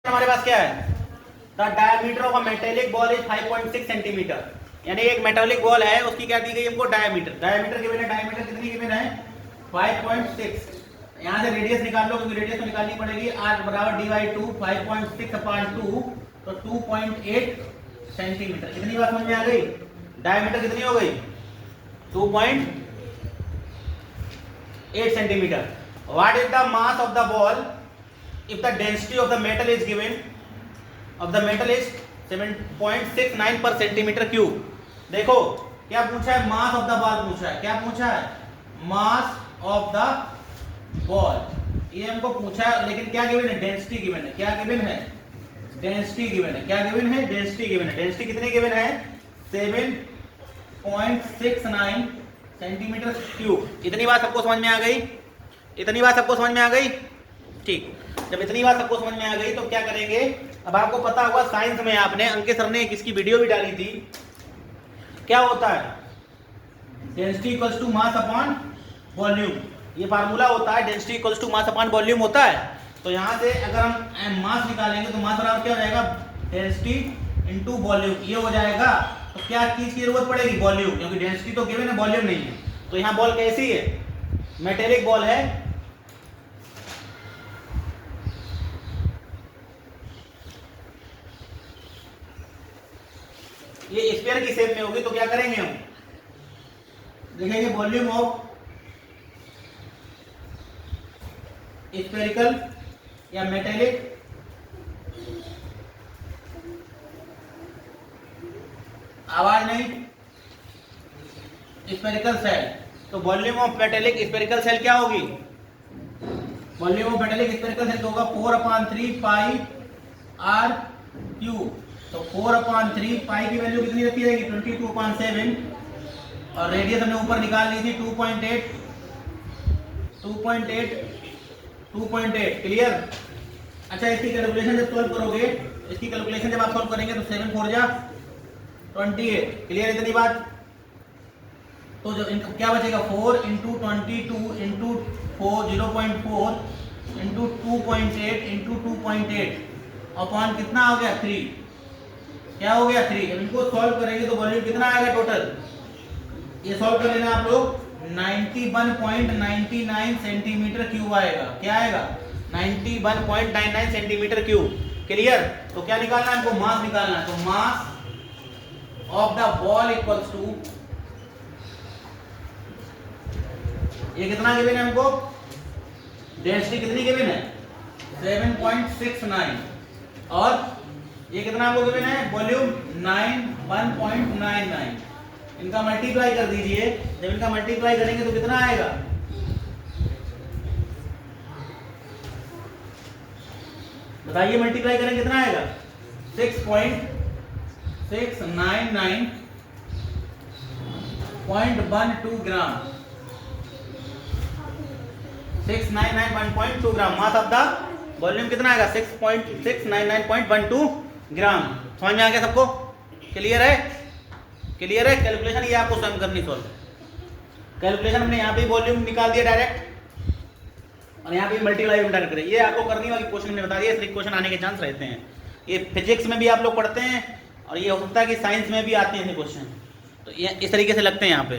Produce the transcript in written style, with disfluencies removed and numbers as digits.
हमारे पास क्या है, the diameter of a metallic ball is 5.6 centimetre, यानी एक मेटालिक बॉल है उसकी क्या दी गई हमको, डायमीटर। डायमीटर गिवन है, डायमीटर कितनी गिवन है, 5.6। यहाँ से रेडियस निकाल लो, क्योंकि रेडियस तो निकालनी पड़ेगी। r बराबर dy2 5.6 अपॉन 2, तो 2.8 सेंटीमीटर। कितनी बात समझ में आ गई, डायमीटर कितनी हो गई, 2.8 centimetre. What is the mass of the ball if the density of the metal is given, of the metal is 7.69 per centimeter cube। देखो क्या पूछा है, मास ऑफ द बॉल पूछा है। क्या पूछा है, मास ऑफ द बॉल, ये हमको पूछा है। लेकिन क्या गिवन है, डेंसिटी गिवन है। क्या गिवन है, डेंसिटी गिवन है। क्या गिवन है, डेंसिटी गिवन है। डेंसिटी कितनी गिवन है, 7.69 सेंटीमीटर क्यूब। इतनी बात सबको समझ में आ गई, इतनी बात सबको समझ में आ गई। ठीक, जब इतनी बात सबको समझ में आ गई तो क्या करेंगे, अब आपको पता होगा साइंस में आपने, अंकित सर ने किसकी वीडियो भी डाली थी, क्या होता है, density equals to mass upon volume. ये फार्मूला होता है, density equals to mass upon volume होता है। तो यहाँ से अगर हम मास निकालेंगे तो मास बराबर क्या हो जाएगा, डेंसिटी इनटू वॉल्यूम, ये हो जाएगा। तो क्या चीज की जरूरत पड़ेगी, वॉल्यूम, क्योंकि डेंसिटी तो गिवन है, वॉल्यूम नहीं है। तो यहाँ बॉल कैसी है, मेटेलिक बॉल है। ये स्फीयर की शेप में होगी, तो क्या करेंगे हम, देखेंगे वॉल्यूम ऑफ स्फेरिकल या मेटेलिक आवाज नहीं, स्फेरिकल सेल। तो volume of metallic spherical shell क्या होगी, volume of metallic spherical shell होगा 4/3 पाई r क्यूब। तो 4/3 पाई की वैल्यू कितनी रखी रहेगी, 22/7, और रेडियस हमने ऊपर निकाल ली थी 2.8। क्लियर। अच्छा, इसकी कैलकुलेशन जब सॉल्व करोगे, इसकी कैलकुलेशन जब आप सॉल्व करेंगे तो 7 4 जा 28। क्लियर इतनी बात। तो जो क्या बचेगा, 4 × 22 × 4 0.4 × 2.8 × 2.8 अपॉन कितना हो गया, 3। क्या हो गया, 3। अब इनको सॉल्व करेंगे तो वॉल्यूम कितना आएगा टोटल, ये सॉल्व कर लेना आप लोग, 91.99 सेंटीमीटर क्यूब आएगा। क्या आएगा, 91.99 सेंटीमीटर क्यूब। क्लियर। तो क्या निकालना है हमको, मास निकालना है। तो mass of the ball equals to, ये कितना गिवन है हमको, डेंसिटी कितनी गिवन है, 7.69, और ये कितना आपको गिवन है, वॉल्यूम 1.99। इनका मल्टीप्लाई कर दीजिए। जब इनका मल्टीप्लाई करेंगे तो कितना आएगा, बताइए, मल्टीप्लाई करेंगे कितना आएगा, 6.699.12 ग्राम। 699.2 ग्राम मास ऑफ द वॉल्यूम कितना आएगा, 6.699.12 ग्राम। समझ में आ गया सबको, क्लियर है, क्लियर है। कैलकुलेशन ये आपको स्वयं करनी, सॉल्व कैलकुलेशन हमने यहाँ पे वॉल्यूम निकाल दिया डायरेक्ट, और यहाँ पे मल्टीप्लाई डायरेक्ट करें, ये आपको करनी वाली क्वेश्चन में बता दिया। इसलिए क्वेश्चन आने के चांस रहते हैं, ये फिजिक्स में भी आप लोग पढ़ते हैं, और ये हो सकता है कि साइंस में भी आते हैं क्वेश्चन। तो ये इस तरीके से लगते हैं यहाँ पे।